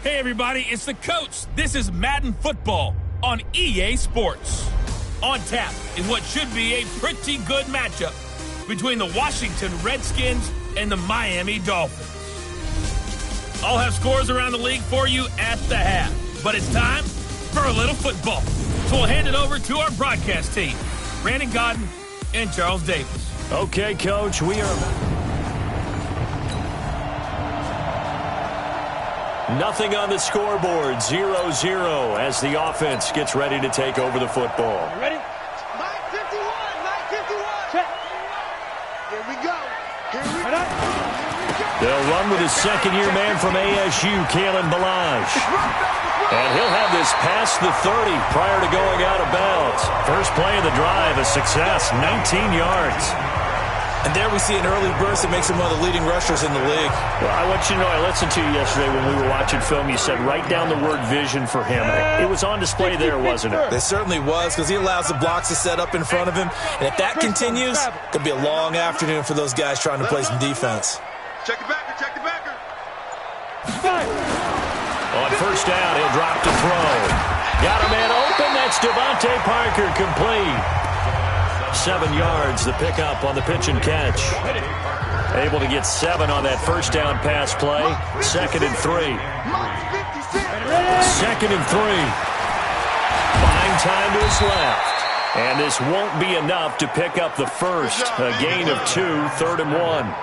Hey everybody, it's the coach. This is Madden Football on EA Sports. On tap is what should be a pretty good matchup between the Washington Redskins and the Miami Dolphins. I'll have scores around the league for you at the half, but it's time for a little football. So we'll hand it over to our broadcast team, Brandon Godden and Charles Davis. Okay, Coach, we are... Nothing on the scoreboard, 0-0 as the offense gets ready to take over the football. You ready? 9:51, 9:51. Check. Here we go. Here we go. They'll run with his second-year man from ASU, Kalen Ballage. And he'll have this past the 30 prior to going out of bounds. First play of the drive, a success, 19 yards. And there we see an early burst that makes him one of the leading rushers in the league. Well, I want you to know, I listened to you yesterday when we were watching film. You said write down the word vision for him. It was on display there, wasn't it? It certainly was, because he allows the blocks to set up in front of him. And if that continues, it could be a long afternoon for those guys trying to play some defense. Check the backer, check the backer. On first down, he'll drop to throw. Got a man open. That's Devontae Parker, complete. 7 yards, the pickup on the pitch and catch. Able to get 7 on that first down pass play. 2nd and 3. 2nd and 3. Buying time to his left. And this won't be enough to pick up the first. A gain of 2, 3rd and 1.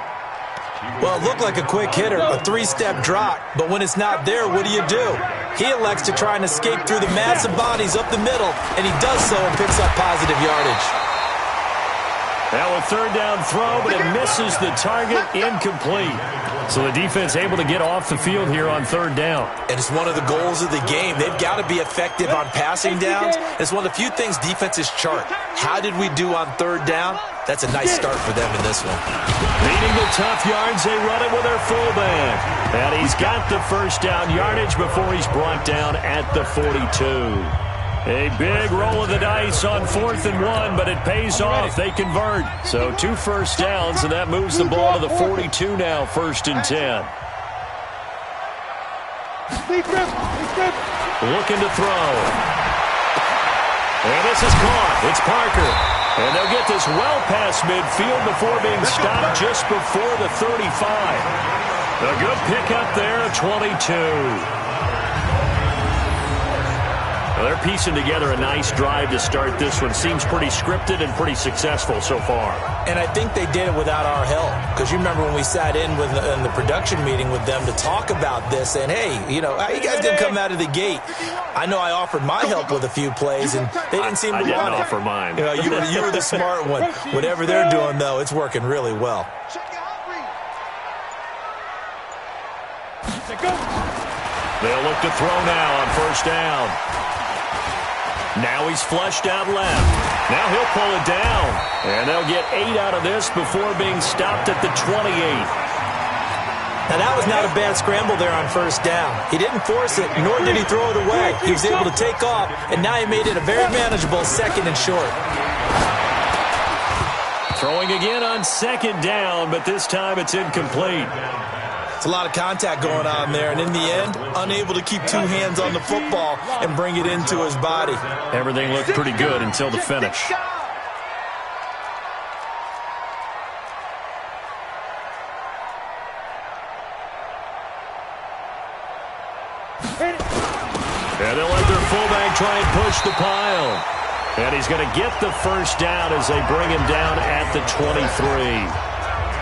Well, it looked like a quick hitter, a 3-step drop. But when it's not there, what do? He elects to try and escape through the massive bodies up the middle, and he does so and picks up positive yardage. Now a third down throw, but it misses the target, incomplete. So the defense able to get off the field here on third down. And it's one of the goals of the game. They've got to be effective on passing downs. It's one of the few things defenses chart. How did we do on third down? That's a nice start for them in this one. Leading the tough yards, they run it with their fullback. And he's got the first down yardage before he's brought down at the 42. A big roll of the dice on 4th and 1, but it pays off. They convert. So 2 first downs, and that moves the ball to the 42 now, 1st and 10. Looking to throw. And this is caught. It's Parker. And they'll get this well past midfield before being stopped just before the 35. A good pickup there, 22. Well, they're piecing together a nice drive to start this one. Seems pretty scripted and pretty successful so far. And I think they did it without our help. Because you remember when we sat in the production meeting with them to talk about this, and hey, you know, how you guys didn't come out of the gate? I know I offered my help with a few plays, and they didn't seem to want it. I didn't offer mine. You know, you were the smart one. Whatever they're doing, though, it's working really well. They'll look to throw now on first down. Now he's flushed out left. Now he'll pull it down. And they'll get 8 out of this before being stopped at the 28. Now that was not a bad scramble there on first down. He didn't force it, nor did he throw it away. He was able to take off, and now he made it a very manageable 2nd and short. Throwing again on 2nd down, but this time it's incomplete. It's a lot of contact going on there, and in the end, unable to keep 2 hands on the football and bring it into his body. Everything looked pretty good until the finish. And they'll let their fullback try and push the pile. And he's going to get the first down as they bring him down at the 23.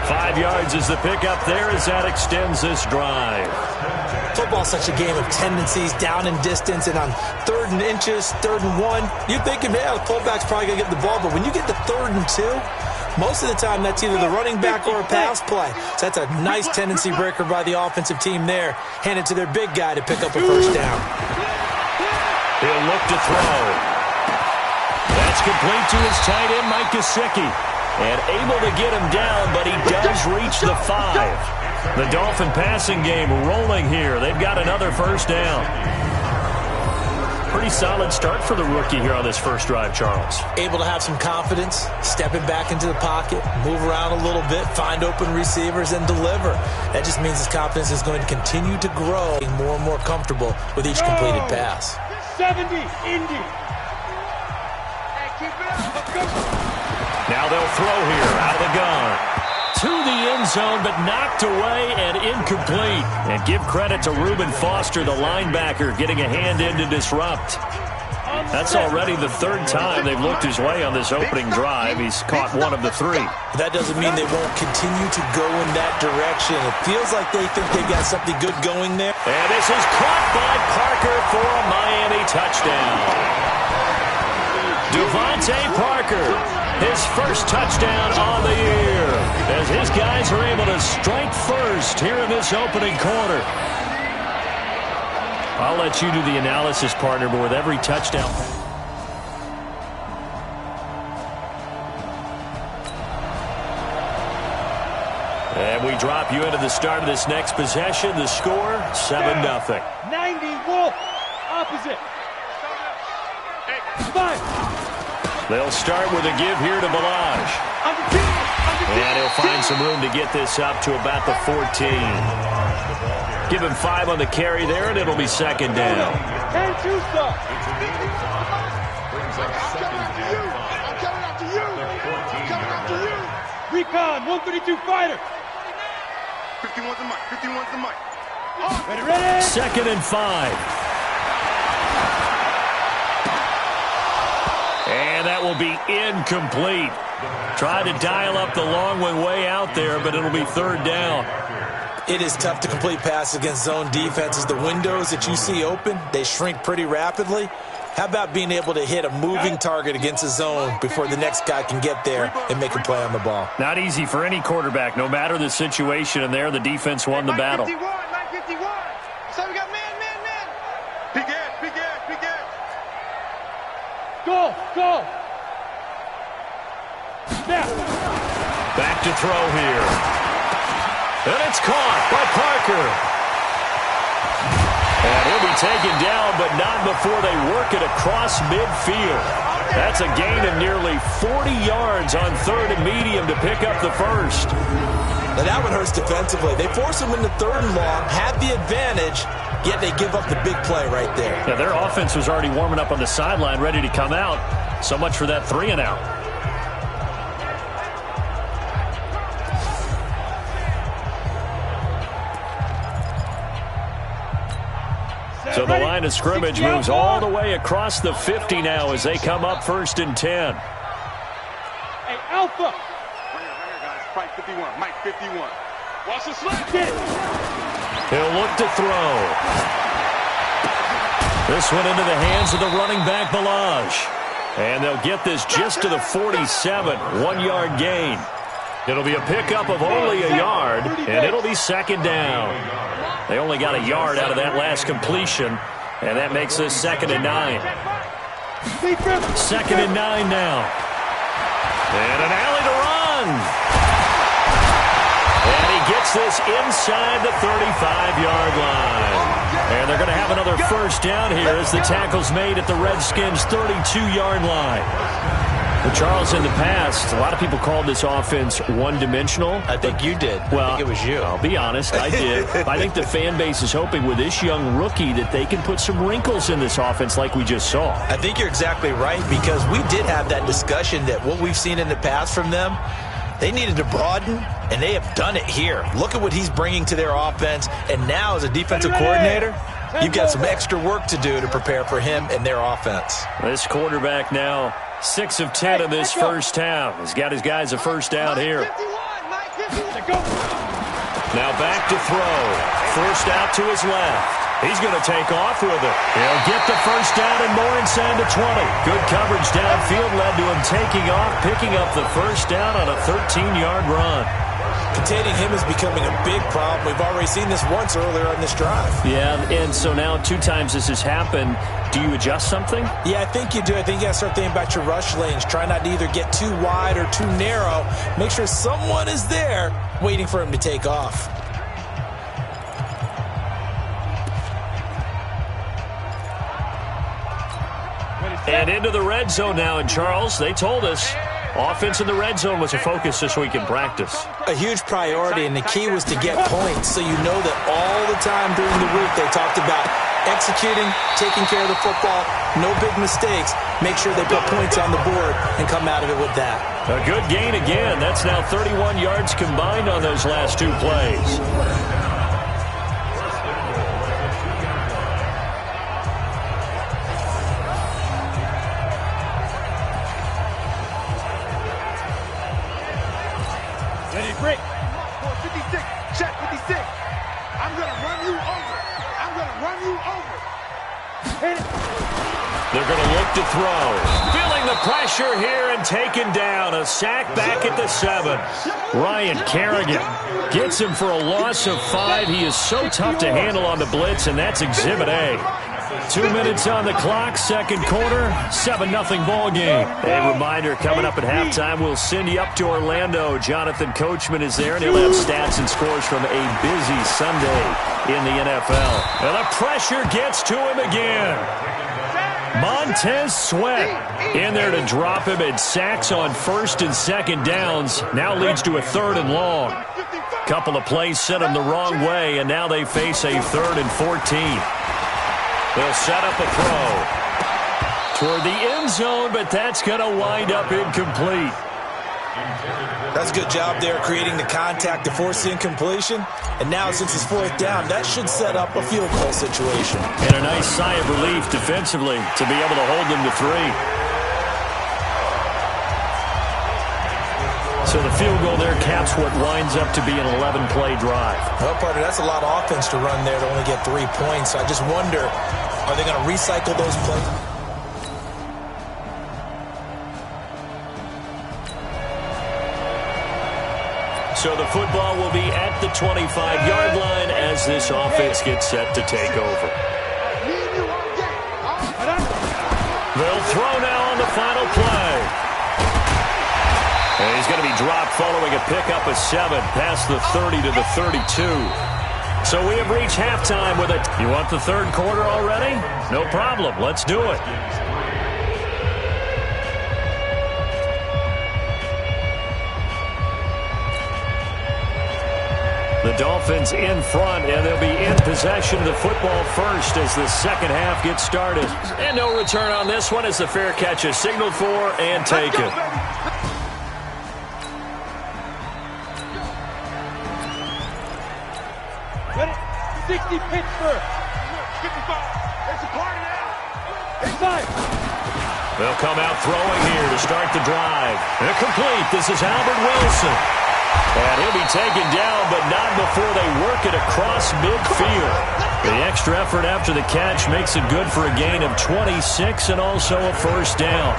5 yards is the pickup there as that extends this drive. Football's such a game of tendencies, down in distance, and on 3rd and inches, 3rd and 1, you're thinking, man, the fullback's probably going to get the ball. But when you get to 3rd and 2, most of the time that's either the running back or a pass play. So that's a nice tendency breaker by the offensive team there. Hand it to their big guy to pick up a first down. He'll look to throw. That's complete to his tight end, Mike Gesicki. And able to get him down, but he does reach the 5. The Dolphin passing game rolling here. They've got another first down. Pretty solid start for the rookie here on this first drive, Charles. Able to have some confidence, stepping back into the pocket, move around a little bit, find open receivers, and deliver. That just means his confidence is going to continue to grow, being more and more comfortable with each completed pass. 70, Indy. Hey, keep it up. Let's go. Now they'll throw here out of the gun. To the end zone, but knocked away and incomplete. And give credit to Reuben Foster, the linebacker, getting a hand in to disrupt. That's already the third time they've looked his way on this opening drive. He's caught one of the three. That doesn't mean they won't continue to go in that direction. It feels like they think they've got something good going there. And this is caught by Parker for a Miami touchdown. Devontae Parker, his first touchdown on the year, as his guys are able to strike first here in this opening quarter. I'll let you do the analysis, partner, but with every touchdown. And we drop you into the start of this next possession. The score, 7-0. 90, Wolf. Opposite. 5. They'll start with a give here to Balaj. And he'll find some room to get this up to about the 14. Give him 5 on the carry there, and it'll be second down. And 2 stop. I'm coming after you. Recon, 132 fighter. 51's the mic. 51's the mic. Ready. Second and 5. And that will be incomplete. Tried to dial up the long one way out there, but it'll be third down. It is tough to complete passes against zone defenses. The windows that you see open, they shrink pretty rapidly. How about being able to hit a moving target against a zone before the next guy can get there and make a play on the ball? Not easy for any quarterback, no matter the situation, and there the defense won the battle. 951. So we got man. Big ass. Go. Snap. Back to throw here. And it's caught by Parker. And he'll be taken down, but not before they work it across midfield. That's a gain of nearly 40 yards on third and medium to pick up the first. Now that one hurts defensively. They force him into third and long, have the advantage, yet they give up the big play right there. Yeah, their offense was already warming up on the sideline, ready to come out. So much for that 3-and-out. So the line of scrimmage moves all the way across the 50 now as they come up first and 10. Hey, Alpha. Right here, guys. Fight 51. Mike 51. Watch the slap. He'll look to throw. This one into the hands of the running back, Balaj. And they'll get this just to the 47. 1-yard gain. It'll be a pickup of only a yard, and it'll be second down. They only got a yard out of that last completion, and that makes this 2nd and 9. 2nd and 9 now. And an alley to run. And he gets this inside the 35-yard line. And they're going to have another first down here as the tackle's made at the Redskins' 32-yard line. But Charles, in the past, a lot of people called this offense one-dimensional. I think you did. Well, I think it was you. I'll be honest, I did. I think the fan base is hoping with this young rookie that they can put some wrinkles in this offense like we just saw. I think you're exactly right, because we did have that discussion that what we've seen in the past from them, they needed to broaden, and they have done it here. Look at what he's bringing to their offense, and now as a defensive coordinator, you've got some extra work to do to prepare for him and their offense. This quarterback now 6 of 10 in this first half. He's got his guys a first down here. Now back to throw. Forced out to his left. He's going to take off with it. He'll get the first down and more inside the 20. Good coverage downfield led to him taking off, picking up the first down on a 13-yard run. Containing him is becoming a big problem. We've already seen this once earlier in this drive. Yeah, and so now 2 times this has happened. Do you adjust something? Yeah, I think you do. I think you got to start thinking about your rush lanes. Try not to either get too wide or too narrow. Make sure someone is there waiting for him to take off. And into the red zone now. And, Charles, they told us offense in the red zone was a focus this week in practice. A huge priority, and the key was to get points. So you know that all the time during the week they talked about executing, taking care of the football, no big mistakes. Make sure they put points on the board and come out of it with that. A good gain again. That's now 31 yards combined on those last two plays. Ready, break. 56, check 56. I'm going to run you over. I'm going to run you over. Hit it. They're going to look to throw. Feeling the pressure here and taken down. A sack back at the 7. Ryan Kerrigan gets him for a loss of 5. He is so tough to handle on the blitz, and that's Exhibit A. 2 minutes on the clock, second quarter, 7-0 ball game. A reminder, coming up at halftime, we'll send you up to Orlando. Jonathan Coachman is there, and he'll have stats and scores from a busy Sunday in the NFL. And the pressure gets to him again. Montez Sweat in there to drop him, and sacks on first and second downs. Now leads to a 3rd and long. Couple of plays sent him the wrong way, and now they face a 3rd and 14. They'll set up a throw toward the end zone, but that's going to wind up incomplete. That's a good job there creating the contact to force the incompletion. And now since it's 4th down, that should set up a field goal situation. And a nice sigh of relief defensively to be able to hold them to 3. So the field goal there caps what winds up to be an 11-play drive. Well, partner, that's a lot of offense to run there to only get 3 points. I just wonder, are they going to recycle those plays? So the football will be at the 25-yard line as this offense gets set to take over. They'll throw now on the final play. And he's going to be dropped following a pickup of 7 past the 30 to the 32. So we have reached halftime with it. You want the third quarter already? No problem. Let's do it. The Dolphins in front, and they'll be in possession of the football first as the second half gets started. And no return on this one as the fair catch is signaled for and taken. Ready? 60 pitch first. 55. It's a party now. Inside. They'll come out throwing here to start the drive. And complete. This is Albert Wilson. And he'll be taken down, but not before they work it across midfield. The extra effort after the catch makes it good for a gain of 26 and also a first down.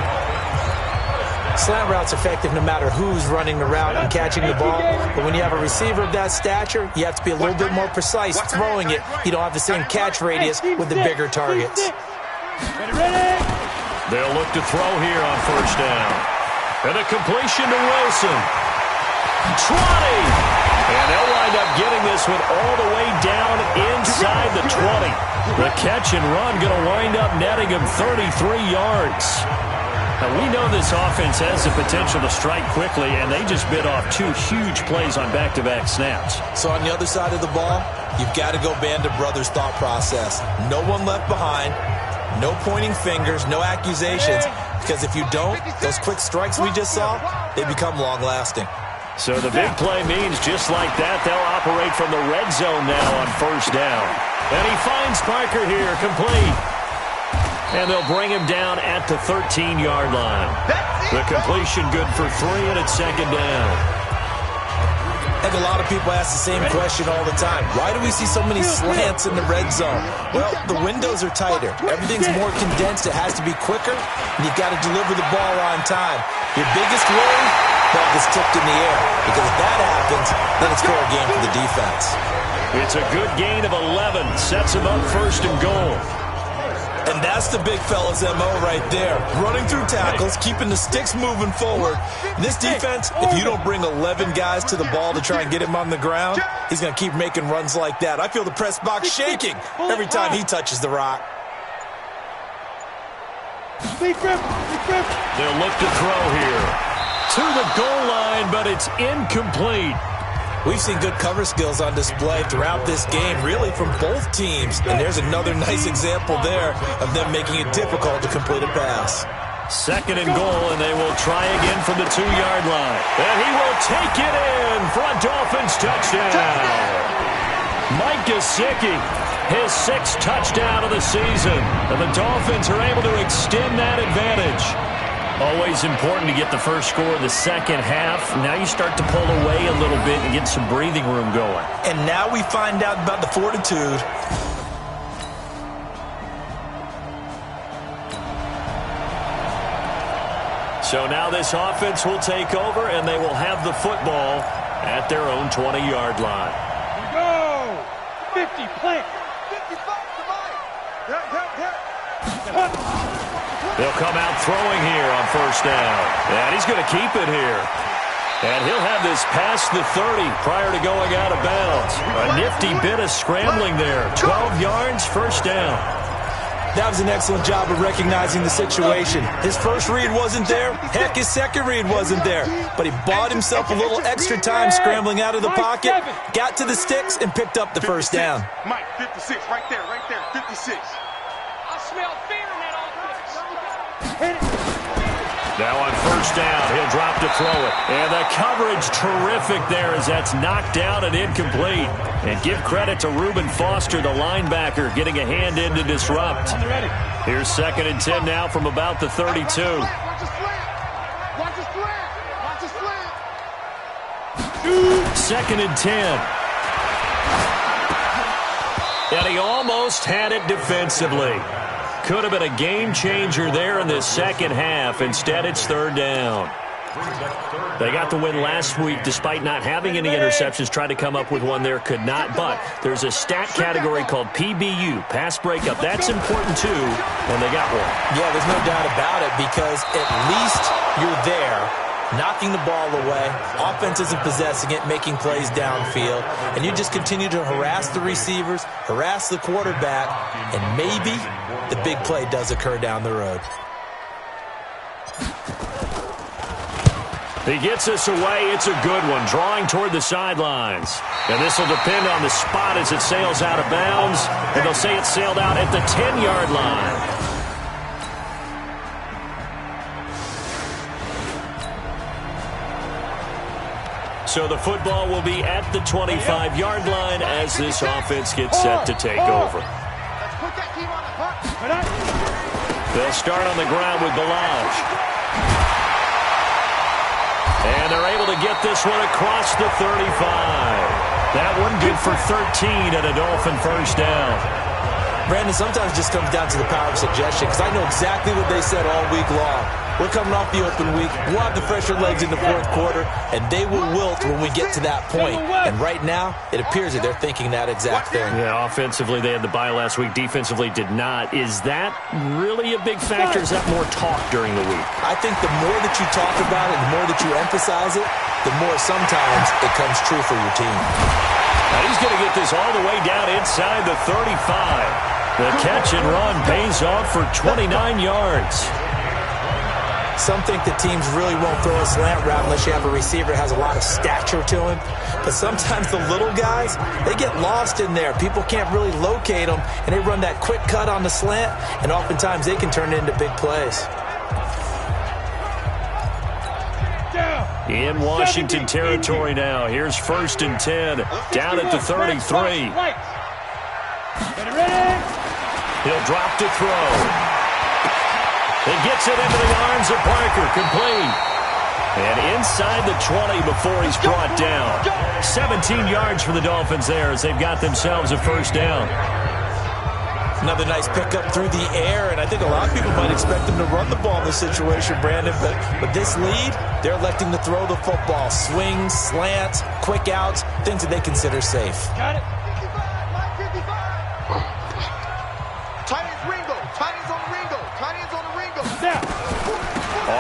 Slant route's effective no matter who's running the route and catching the ball. But when you have a receiver of that stature, you have to be a little bit more precise throwing it. You don't have the same catch radius with the bigger targets. They'll look to throw here on first down. And a completion to Wilson. 20! And they'll wind up getting this one all the way down inside the 20. The catch and run going to wind up netting him 33 yards. Now, we know this offense has the potential to strike quickly, and they just bit off 2 huge plays on back-to-back snaps. So on the other side of the ball, you've got to go Band of Brothers thought process. No one left behind, no pointing fingers, no accusations, because if you don't, those quick strikes we just saw, they become long-lasting. So the big play means just like that, they'll operate from the red zone now on first down. And he finds Parker here, complete. And they'll bring him down at the 13-yard line. The completion good for 3, and it's second down. And a lot of people ask the same question all the time. Why do we see so many slants in the red zone? Well, the windows are tighter. Everything's more condensed. It has to be quicker, and you've got to deliver the ball on time. Your biggest worry, ball gets tipped in the air. Because if that happens, then it's fair game for the defense. It's a good gain of 11. Sets him up first and goal. And that's the big fella's MO right there. Running through tackles, keeping the sticks moving forward. This defense, if you don't bring 11 guys to the ball to try and get him on the ground, he's going to keep making runs like that. I feel the press box shaking every time he touches the rock. They'll look to throw here. To the goal line, but it's incomplete. We've seen good cover skills on display throughout this game, really from both teams. And there's another nice example there of them making it difficult to complete a pass. Second and goal, and they will try again from the 2-yard line. And he will take it in for a Dolphins touchdown. Mike Gesicki, his 6th touchdown of the season. And the Dolphins are able to extend that advantage. Always important to get the first score in the second half. Now you start to pull away a little bit and get some breathing room going. And now we find out about the fortitude. So now this offense will take over, and they will have the football at their own 20-yard line. Go! 50, plant. 55 to Mike. They'll come out throwing here on first down. And he's going to keep it here. And he'll have this past the 30 prior to going out of bounds. A nifty bit of scrambling there. 12 yards, first down. That was an excellent job of recognizing the situation. His first read wasn't there. Heck, his second read wasn't there. But he bought himself a little extra time scrambling out of the pocket, got to the sticks, and picked up the first down. Mike, 56, right there, 56. I smell fear in that offense. Now on first down, he'll drop to throw it. And the coverage terrific there as that's knocked down and incomplete. And give credit to Reuben Foster, the linebacker, getting a hand in to disrupt. Here's 2nd and 10 now from about the 32. Watch the slant. Watch the slant. 2nd and 10. And he almost had it defensively. Could have been a game changer there in this second half. Instead, it's 3rd down. They got the win last week despite not having any interceptions. Tried to come up with one there, could not. But there's a stat category called PBU, pass breakup. That's important too, and they got one. Yeah, there's no doubt about it because at least you're there, knocking the ball away. Offense isn't possessing it, making plays downfield. And you just continue to harass the receivers, harass the quarterback, and maybe the big play does occur down the road. He gets us away. It's a good one, drawing toward the sidelines. And this will depend on the spot as it sails out of bounds. And they'll say it sailed out at the 10-yard line. So the football will be at the 25-yard line as this offense gets set to take over. They'll start on the ground with Balaj. And they're able to get this one across the 35. That one good for 13 and a Dolphin first down. Brandon, sometimes it just comes down to the power of suggestion because I know exactly what they said all week long. We're coming off the open week. We'll have the fresher legs in the fourth quarter, and they will wilt when we get to that point. And right now, it appears that they're thinking that exact thing. Yeah, offensively, they had the bye last week. Defensively, did not. Is that really a big factor? Is that more talk during the week? I think the more that you talk about it, the more that you emphasize it, the more sometimes it comes true for your team. Now he's going to get this all the way down inside the 35. The catch and run pays off for 29 yards. Some think that teams really won't throw a slant route unless you have a receiver that has a lot of stature to him. But sometimes the little guys, they get lost in there. People can't really locate them, and they run that quick cut on the slant, and oftentimes they can turn it into big plays. In Washington territory now. Here's 1st and 10, down at the 33. He'll drop to throw. He gets it into the arms of Parker, complete. And inside the 20 before he's brought down. 17 yards for the Dolphins there as they've got themselves a first down. Another nice pickup through the air, and I think a lot of people might expect them to run the ball in this situation, Brandon. But with this lead, they're electing to throw the football. Swings, slants, quick outs, things that they consider safe. Got it. 55, 55. Tight ends Ringo. Tight ends on the Ringo. Tight ends on the Ringo. Now.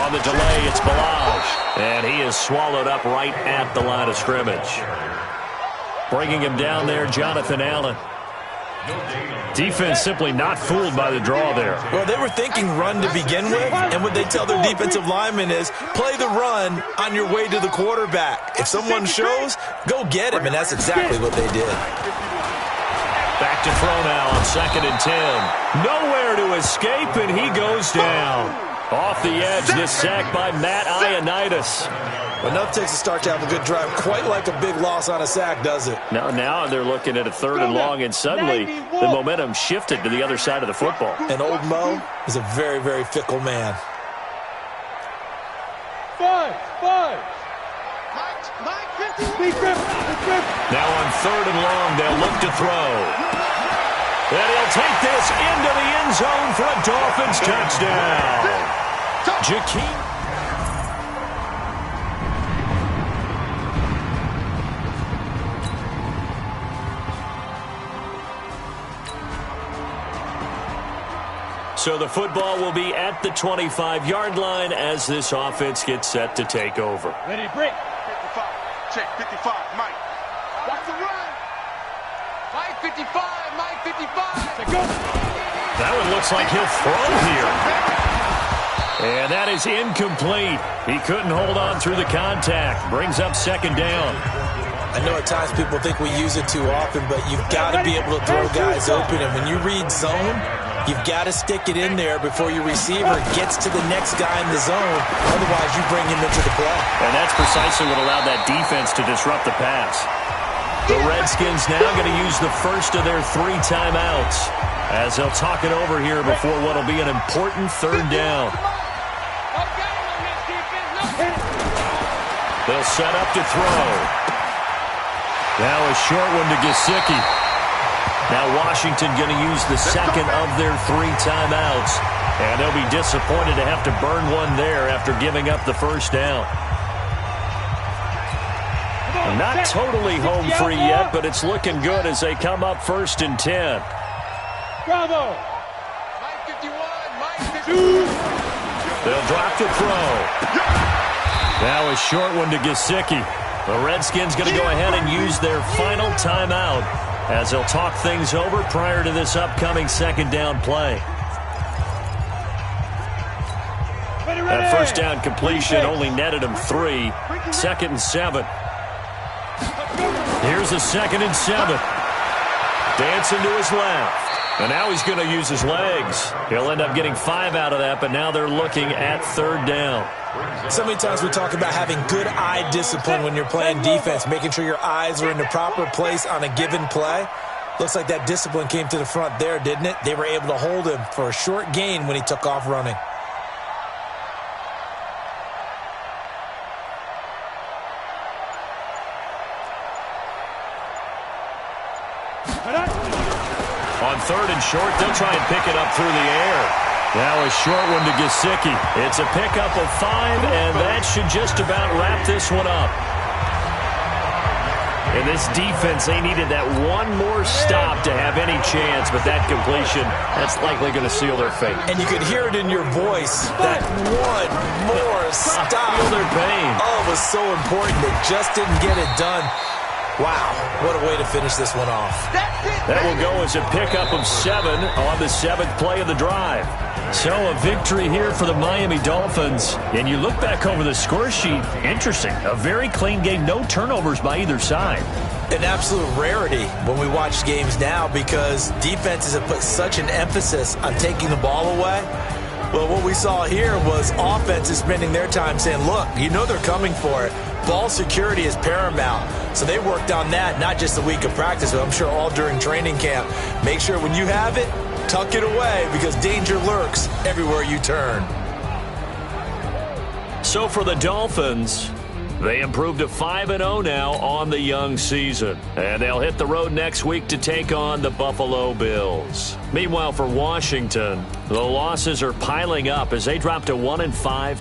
On the delay, it's Balaj. And he is swallowed up right at the line of scrimmage. Bringing him down there, Jonathan Allen. Defense simply not fooled by the draw there. Well, they were thinking run to begin with, and what they tell their defensive linemen is play the run on your way to the quarterback. If someone shows, go get him, and that's exactly what they did. Back to throw now on 2nd and 10. Nowhere to escape, and he goes down. Off the edge, this sack by Matt Ioannidis. Enough takes a start to have a good drive. Quite like a big loss on a sack, does it? Now they're looking at a 3rd and long, and suddenly the momentum shifted to the other side of the football. And old Mo is a very, very fickle man. 5. Now on 3rd and long, they'll look to throw. And he'll take this into the end zone for a Dolphins touchdown. Jakeem. So the football will be at the 25-yard line as this offense gets set to take over. Ready, break. 55. Check, 55. Mike. Watch the run. Mike 55, Mike 55. Go. That one looks like he'll throw here. And that is incomplete. He couldn't hold on through the contact. Brings up 2nd down. I know at times people think we use it too often, but you've got to be able to throw guys open. And when you read zone, you've got to stick it in there before your receiver gets to the next guy in the zone. Otherwise, you bring him into the play. And that's precisely what allowed that defense to disrupt the pass. The Redskins now going to use the first of their 3 timeouts as they'll talk it over here before what will be an important 3rd down. They'll set up to throw. Now a short one to Gesicki. Now Washington going to use the 2nd of their 3 timeouts. And they'll be disappointed to have to burn one there after giving up the 1st down. Not totally home free yet, but it's looking good as they come up 1st and 10. Bravo. Mike 51, Mike 52. They'll drop to throw. Now a short one to Gesicki. The Redskins going to go ahead and use their final timeout as they'll talk things over prior to this upcoming 2nd down play. That 1st down completion only netted him 3. 2nd and 7. Here's a 2nd and 7. Dancing to his left. And now he's going to use his legs. He'll end up getting 5 out of that, but now they're looking at 3rd down. So many times we talk about having good eye discipline when you're playing defense, making sure your eyes are in the proper place on a given play. Looks like that discipline came to the front there, didn't it? They were able to hold him for a short gain when he took off running. On 3rd and short, they'll try and pick it up through the air. Now a short one to Gesicki. It's a pickup of 5, and that should just about wrap this one up. And this defense, they needed that one more stop to have any chance, but that completion, that's likely going to seal their fate. And you could hear it in your voice, that one more stop. Feel their pain. Oh, it was so important. They just didn't get it done. Wow, what a way to finish this one off. That will go as a pickup of 7 on the 7th play of the drive. So a victory here for the Miami Dolphins. And you look back over the score sheet, interesting. A very clean game, no turnovers by either side. An absolute rarity when we watch games now because defenses have put such an emphasis on taking the ball away. Well, what we saw here was offenses spending their time saying, look, you know they're coming for it. Ball security is paramount. So they worked on that, not just a week of practice, but I'm sure all during training camp. Make sure when you have it, tuck it away because danger lurks everywhere you turn. So for the Dolphins, they improved to 5-0 now on the young season. And they'll hit the road next week to take on the Buffalo Bills. Meanwhile, for Washington, the losses are piling up as they drop to 1-5.